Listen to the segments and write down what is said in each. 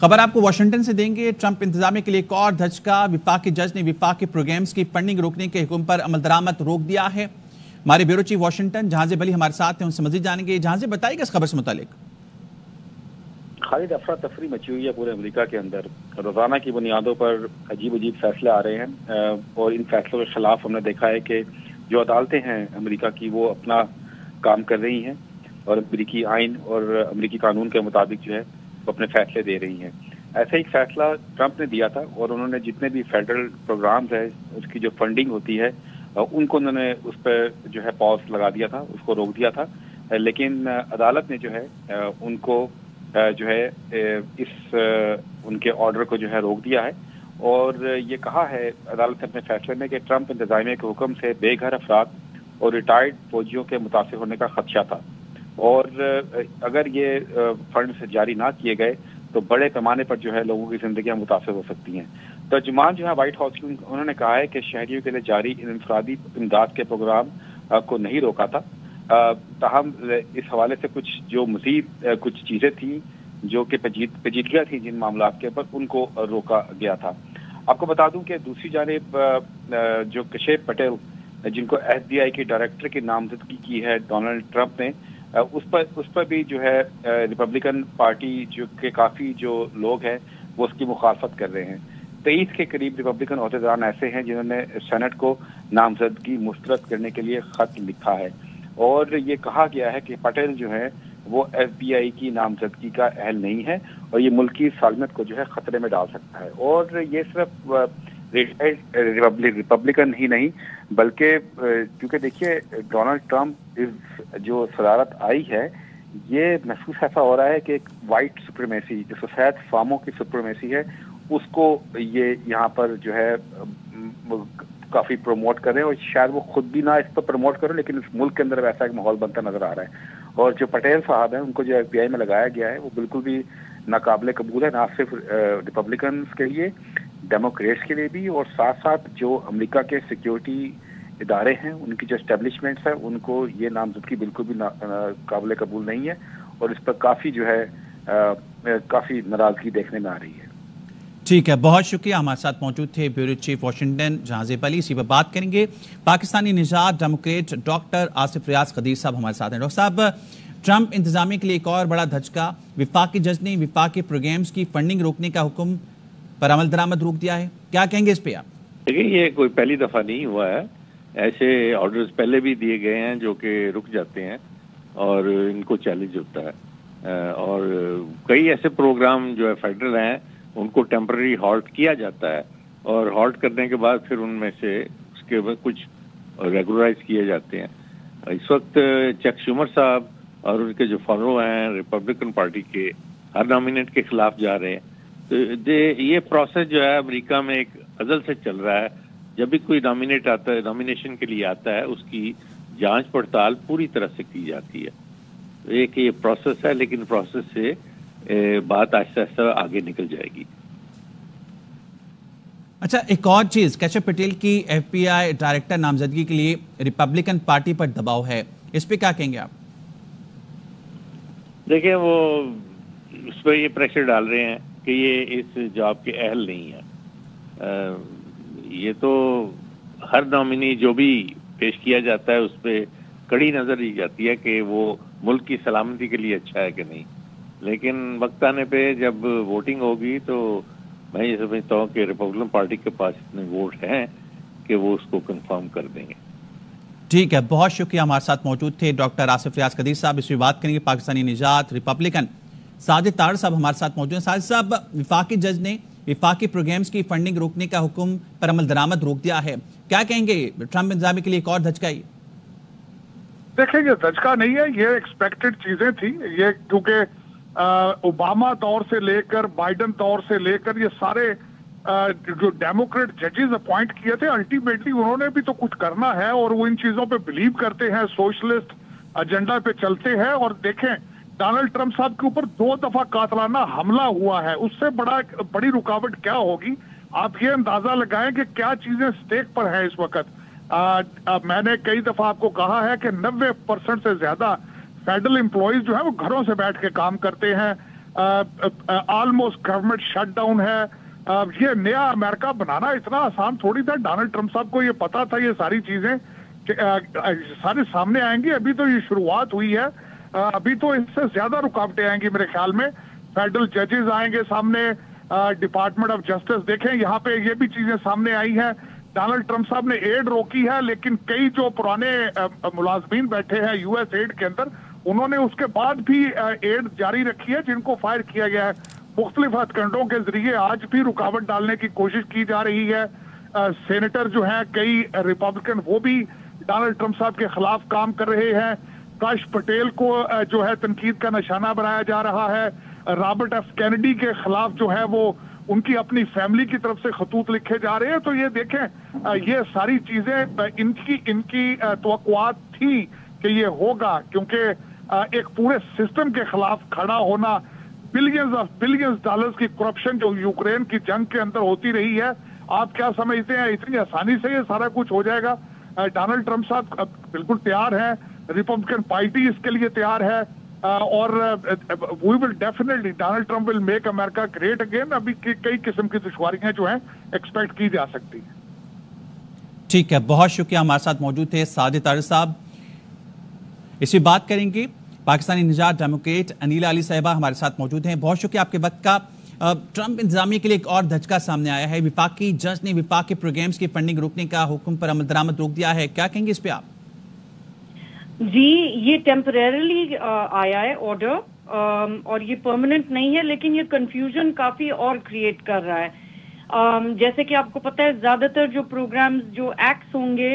खबर आपको वाशिंगटन से देंगे। ट्रंप इंतजामिया के लिए एक और धचका। वफाकी जज ने वफाकी प्रोग्राम्स की फंडिंग रोकने के हुक्म पर अमल दरामद रोक दिया है। हमारे ब्यूरो चीफ वाशिंगटन जहांजे बली हमारे साथ हैं, उनसे मजीद जानेंगे। जहांजे बताइएगा इस खबर से मुतालिक। खालिद, अफरा तफरी मची हुई है पूरे अमेरिका के अंदर। रोजाना की बुनियादों पर अजीब अजीब फैसले आ रहे हैं और इन फैसलों के खिलाफ हमने देखा है कि जो अदालतें हैं अमेरिका की वो अपना काम कर रही हैं और अमेरिकी आइन और अमेरिकी कानून के मुताबिक जो है वो अपने फैसले दे रही हैं। ऐसा एक फैसला ट्रंप ने दिया था और उन्होंने जितने भी फेडरल प्रोग्राम्स है उसकी जो फंडिंग होती है उनको उन्होंने उस पर जो है पॉज लगा दिया था, उसको रोक दिया था। लेकिन अदालत ने जो है उनको जो है इस उनके ऑर्डर को जो है रोक दिया है और ये कहा है अदालत ने अपने फैसले में कि ट्रंप इंतजामिया के हुक्म से बेघर अफराद और रिटायर्ड फौजियों के मुतासिर होने का खदशा था और अगर ये फंड जारी ना किए गए तो बड़े पैमाने पर जो है लोगों की जिंदगियां मुतासिर हो सकती हैं। तर्जुमान जो है व्हाइट हाउस की उन्होंने कहा है कि शहरियों के लिए जारी इन इंफरादी इमदाद के प्रोग्राम को नहीं रोका था। ताहम इस हवाले से कुछ जो मजीद कुछ चीजें थी जो कि पेचीदगियां थी जिन मामलात के ऊपर उनको रोका गया था। आपको बता दूं कि दूसरी जानिब जो कशेप पटेल जिनको FBI के डायरेक्टर की नामजदगी की है डोनाल्ड ट्रंप ने, उस पर भी जो है रिपब्लिकन पार्टी जो के काफी जो लोग हैं वो उसकी मुखालफत कर रहे हैं। 23 के करीब रिपब्लिकन अहदेदार ऐसे हैं जिन्होंने सेनेट को नामजदगी मुस्तरद करने के लिए खत लिखा है और ये कहा गया है कि पटेल जो है वो FBI की नामजदगी का अहल नहीं है और ये मुल्क की सालमियत को जो है खतरे में डाल सकता है। और ये सिर्फ रिपब्लिकन ही नहीं बल्कि क्योंकि देखिए डोनाल्ड ट्रंप इस जो सदारत आई है ये महसूस ऐसा हो रहा है कि एक वाइट सुप्रीमेसी जो सफेद फार्मों की सुप्रीमेसी है उसको ये यहाँ पर जो है काफी प्रमोट कर रहे हैं और शायद वो खुद भी ना इस पर प्रमोट करें लेकिन इस मुल्क के अंदर वैसा एक माहौल बनता नजर आ रहा है। और जो पटेल साहब हैं उनको जो FBI में लगाया गया है वो बिल्कुल भी नाकाबिले कबूल है, ना सिर्फ रिपब्लिकन के लिए, डेमोक्रेट्स के लिए भी और साथ साथ जो अमेरिका के सिक्योरिटी इदारे हैं उनकी जो एस्टेब्लिशमेंट्स है उनको ये नामजदगी बिल्कुल भी काबिले कबूल नहीं है और इस पर काफी जो है काफी नाराजगी देखने में आ रही है। ठीक है, बहुत शुक्रिया। हमारे साथ मौजूद थे ब्यूरो चीफ वाशिंगटन जहांजे बली। इसी पर बात करेंगे पाकिस्तानी निजात डेमोक्रेट डॉक्टर आसिफ रियाज खदीर साहब हमारे साथ हैं। डॉक्टर साहब, ट्रंप इंतजामिया के लिए एक और बड़ा धचका। वफाकी जज ने वफाकी प्रोग्राम्स की फंडिंग रोकने का हुक्म पर अमल दरामद रोक दिया है, क्या कहेंगे इस पे आप? देखिए ये कोई पहली दफा नहीं हुआ है, ऐसे ऑर्डर्स पहले भी दिए गए हैं जो कि रुक जाते हैं और इनको चैलेंज होता है और कई ऐसे प्रोग्राम जो है फेडरल हैं उनको टेम्पररी हॉल्ट किया जाता है और हॉल्ट करने के बाद फिर उनमें से उसके बाद कुछ रेगुलराइज किए जाते हैं। इस वक्त चक शूमर साहब और उनके जो फॉलो हैं रिपब्लिकन पार्टी के हर नॉमिनेट के खिलाफ जा रहे हैं। तो ये प्रोसेस जो है अमेरिका में एक अज़ल से चल रहा है। जब भी कोई नॉमिनेट आता है, नॉमिनेशन के लिए आता है, उसकी जांच पड़ताल पूरी तरह से की जाती है। एक ये प्रोसेस है लेकिन प्रोसेस से बात आहिस्ता आहिस्ता आगे निकल जाएगी। अच्छा, एक और चीज, कशेप पटेल की FBI डायरेक्टर नामजदगी के लिए रिपब्लिकन पार्टी पर दबाव है, इस पे क्या कहेंगे आप? देखिए वो उस पर ये प्रेशर डाल रहे हैं कि ये इस जॉब के अहल नहीं है। ये तो हर नॉमिनी जो भी पेश किया जाता है उस पर कड़ी नजर दी जाती है कि वो मुल्क की सलामती के लिए अच्छा है कि नहीं, लेकिन वक्त आने पे जब वोटिंग होगी तो मैं ये समझता हूँ कि रिपब्लिकन पार्टी के पास इतने वोट हैं कि वो उसको कंफर्म कर देंगे। ठीक है, बहुत शुक्रिया। हमारे साथ मौजूद थे डॉक्टर आसिफ रियाज खदीर साहब। इस पर बात करेंगे पाकिस्तानी निजात रिपब्लिकन साजिद तार साहब हमारे साथ मौजूद हैं। साजिद साहब, वफाकी जज ने वफाकी प्रोग्राम्स की फंडिंग रोकने का हुक्म पर अमल दरामद रोक दिया है, क्या कहेंगे? ट्रंप इंतजामिया के लिए एक और धचका ही। देखिए ये धचका नहीं है, ये एक्सपेक्टेड चीजें थी। ये क्योंकि ओबामा दौर से लेकर बाइडन दौर से लेकर ये सारे जो डेमोक्रेट जजेस अपॉइंट किए थे अल्टीमेटली उन्होंने भी तो कुछ करना है और वो इन चीजों पे बिलीव करते हैं, सोशलिस्ट एजेंडा पे चलते हैं। और देखें डोनाल्ड ट्रंप साहब के ऊपर 2 दफा कातलाना हमला हुआ है, उससे बड़ी रुकावट क्या होगी? आप ये अंदाजा लगाएं कि क्या चीजें स्टेक पर है इस वक्त। मैंने कई दफा आपको कहा है कि 90% से ज्यादा फेडरल एम्प्लॉइज जो है वो घरों से बैठ के काम करते हैं। ऑलमोस्ट गवर्नमेंट शटडाउन है। ये नया अमेरिका बनाना इतना आसान थोड़ी था। डोनाल्ड ट्रंप साहब को ये पता था ये सारी चीजें सारे सामने आएंगी। अभी तो ये शुरुआत हुई है, अभी तो इससे ज्यादा रुकावटें आएंगी मेरे ख्याल में। फेडरल जजेस आएंगे सामने, डिपार्टमेंट ऑफ जस्टिस। देखें यहाँ पे ये भी चीजें सामने आई हैं। डोनाल्ड ट्रंप साहब ने एड रोकी है, लेकिन कई जो पुराने मुलाजमीन बैठे हैं यूएस एड के अंदर, उन्होंने उसके बाद भी एड जारी रखी है, जिनको फायर किया गया है। मुख्तलिफ हथकंडों के जरिए आज भी रुकावट डालने की कोशिश की जा रही है। सेनेटर जो हैं कई रिपब्लिकन, वो भी डोनाल्ड ट्रंप साहब के खिलाफ काम कर रहे हैं। काश पटेल को जो है तनकीद का निशाना बनाया जा रहा है। रॉबर्ट एफ कैनेडी के खिलाफ जो है वो उनकी अपनी फैमिली की तरफ से खतूत लिखे जा रहे हैं। तो ये देखें, ये सारी चीजें इनकी तवक्कुआत थी कि ये होगा, क्योंकि एक पूरे सिस्टम के खिलाफ खड़ा होना, बिलियंस डॉलर्स की करप्शन जो यूक्रेन की जंग के अंदर होती रही है, आप क्या समझते हैं इतनी आसानी से ये सारा कुछ हो जाएगा? डोनाल्ड ट्रंप साहब बिल्कुल तैयार है, रिपब्लिकन पार्टी इसके लिए तैयार है, और we will definitely, Donald Trump will make America great again. अभी कई किस्म की दुश्वारियां जो हैं एक्सपेक्ट की जा सकती हैं। ठीक है, बहुत शुक्रिया। हमारे साथ मौजूद थे साजिद तारिक साहब। इसी बात करेंगे। पाकिस्तानी निजात डेमोक्रेट अनीला अली साहिबा हमारे साथ मौजूद हैं। बहुत शुक्रिया आपके वक्त का। ट्रंप इंतजामिया के लिए एक और धचका सामने आया है। विफाकी जज ने विफाक के प्रोग्राम्स की फंडिंग रोकने का हुक्म पर अमल दरामद रोक दिया है। क्या कहेंगे इस पे आप? जी, ये टेम्परेरली आया है ऑर्डर, और ये परमानेंट नहीं है, लेकिन ये कंफ्यूजन काफी और क्रिएट कर रहा है। जैसे कि आपको पता है, ज्यादातर जो प्रोग्राम्स, जो एक्ट्स होंगे,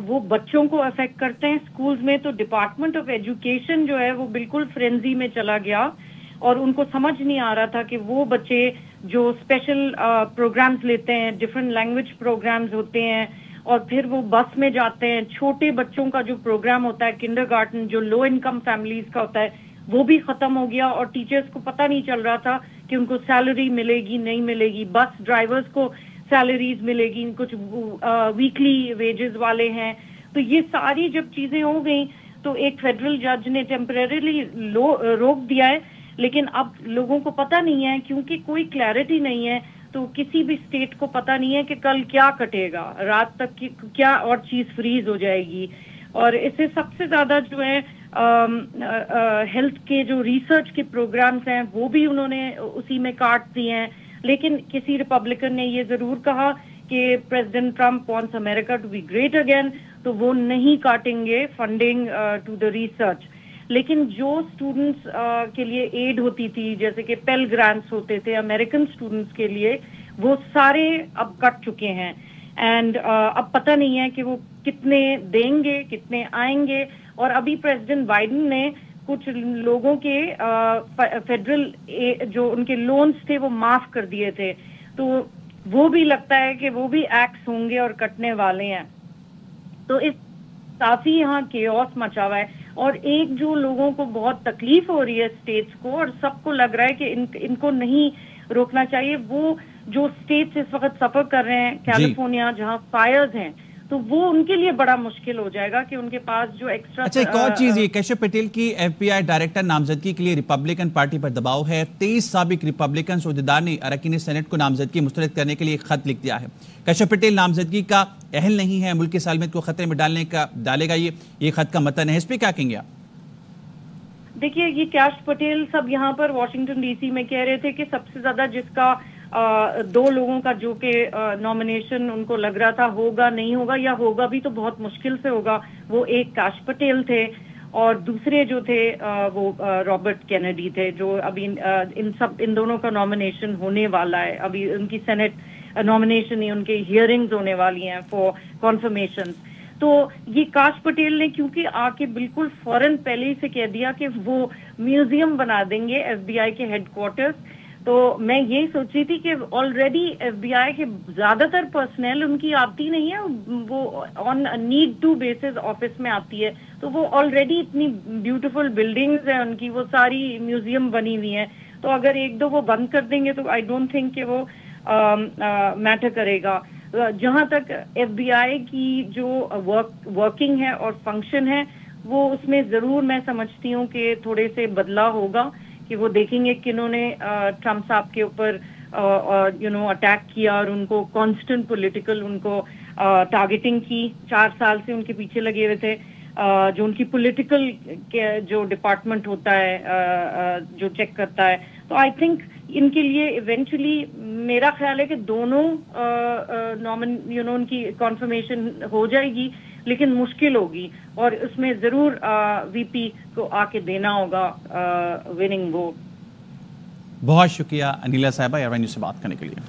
वो बच्चों को अफेक्ट करते हैं स्कूल्स में। तो डिपार्टमेंट ऑफ एजुकेशन जो है वो बिल्कुल फ्रेंजी में चला गया, और उनको समझ नहीं आ रहा था कि वो बच्चे जो स्पेशल प्रोग्राम्स लेते हैं, डिफरेंट लैंग्वेज प्रोग्राम्स होते हैं, और फिर वो बस में जाते हैं, छोटे बच्चों का जो प्रोग्राम होता है किंडरगार्टन, जो लो इनकम फैमिलीज का होता है, वो भी खत्म हो गया। और टीचर्स को पता नहीं चल रहा था कि उनको सैलरी मिलेगी नहीं मिलेगी। बस ड्राइवर्स को सैलरीज मिलेगी, कुछ वीकली वेजेस वाले हैं। तो ये सारी जब चीजें हो गई, तो एक फेडरल जज ने टेम्परेरीली रोक दिया है, लेकिन अब लोगों को पता नहीं है, क्योंकि कोई क्लैरिटी नहीं है। तो किसी भी स्टेट को पता नहीं है कि कल क्या कटेगा, रात तक की क्या और चीज फ्रीज हो जाएगी। और इससे सबसे ज्यादा जो है हेल्थ के जो रिसर्च के प्रोग्राम्स हैं, वो भी उन्होंने उसी में काट दिए हैं। लेकिन किसी रिपब्लिकन ने ये जरूर कहा कि president Trump wants America to be great again, तो वो नहीं काटेंगे फंडिंग टू द रिसर्च। लेकिन जो स्टूडेंट्स के लिए एड होती थी, जैसे कि पेल ग्रांट्स होते थे अमेरिकन स्टूडेंट्स के लिए, वो सारे अब कट चुके हैं। एंड अब पता नहीं है कि वो कितने देंगे, कितने आएंगे। और अभी प्रेसिडेंट बाइडेन ने कुछ लोगों के फेडरल जो उनके लोन्स थे वो माफ कर दिए थे, तो वो भी लगता है कि वो भी एक्ट्स होंगे और कटने वाले हैं। तो इस काफी यहाँ केओस मचा हुआ है, और एक जो लोगों को बहुत तकलीफ हो रही है स्टेट्स को, और सबको लग रहा है कि इनको नहीं रोकना चाहिए, वो जो स्टेट्स इस वक्त सफर कर रहे हैं, कैलिफोर्निया जहाँ फायर्स हैं, तो वो उनके लिए बड़ा मुश्किल हो जाएगा कि उनके पास जो एक्स्ट्रा। अच्छा, एक और चीज, ये कैशव पटेल की FBI डायरेक्टर नामजदगी के लिए रिपब्लिकन पार्टी पर दबाव है। 23 साबिक रिपब्लिकन अहदेदार ने अरकान सेनेट को नामजदगी मुस्तरद करने के लिए एक खत लिख दिया है। कैशव पटेल नामजदगी का अहल नहीं है, मुल्क की सालमियत को खतरे में डालेगा ये खत का मतन है। इस पे क्या कहेंगे आप? देखिए, ये कैश पटेल सब यहाँ पर वॉशिंगटन DC में कह रहे थे कि सबसे ज्यादा जिसका 2 लोगों का जो कि नॉमिनेशन उनको लग रहा था होगा नहीं होगा, या होगा भी तो बहुत मुश्किल से होगा, वो एक कैश पटेल थे, और दूसरे जो थे वो रॉबर्ट कैनेडी थे, जो अभी इन दोनों का नॉमिनेशन होने वाला है। अभी उनकी सेनेट नॉमिनेशन ही, उनकी हियरिंग्स होने वाली हैं फॉर कॉन्फर्मेशन। तो ये काश पटेल ने क्योंकि आके बिल्कुल फौरन पहले ही से कह दिया कि वो म्यूजियम बना देंगे FBI के हेडक्वार्टर्स, तो मैं यही सोच रही थी कि ऑलरेडी FBI के ज्यादातर पर्सनल उनकी आती नहीं है, वो on need to basis office में आती है। तो वो ऑलरेडी इतनी ब्यूटीफुल बिल्डिंग्स हैं उनकी, वो सारी म्यूजियम बनी हुई हैं। तो अगर 1-2 वो बंद कर देंगे तो आई डोंट थिंक कि वो मैटर करेगा। जहां तक FBI की जो वर्किंग है और फंक्शन है, वो उसमें जरूर मैं समझती हूँ कि थोड़े से बदलाव होगा, کہ وہ دیکھیں گے کہ انہوں نے ٹرمپ صاحب کے اوپر اٹیک کیا اور ان کو کانسٹنٹ پولیٹیکل ان کو ٹارگیٹنگ کی. 4 سال سے ان کے پیچھے لگے ہوئے تھے. جو ان کی پولیٹیکل جو ڈپارٹمنٹ ہوتا ہے جو چیک کرتا ہے, تو آئی تھنک ان کے لیے ایونچولی میرا خیال ہے کہ دونوں ان کی کنفرمیشن ہو جائے گی, لیکن مشکل ہوگی, اور اس میں ضرور وی پی کو آ کے دینا ہوگا وننگ ووٹ. بہت شکریہ انیلا صاحبہ ایئر نیوز سے بات کرنے کے لیے.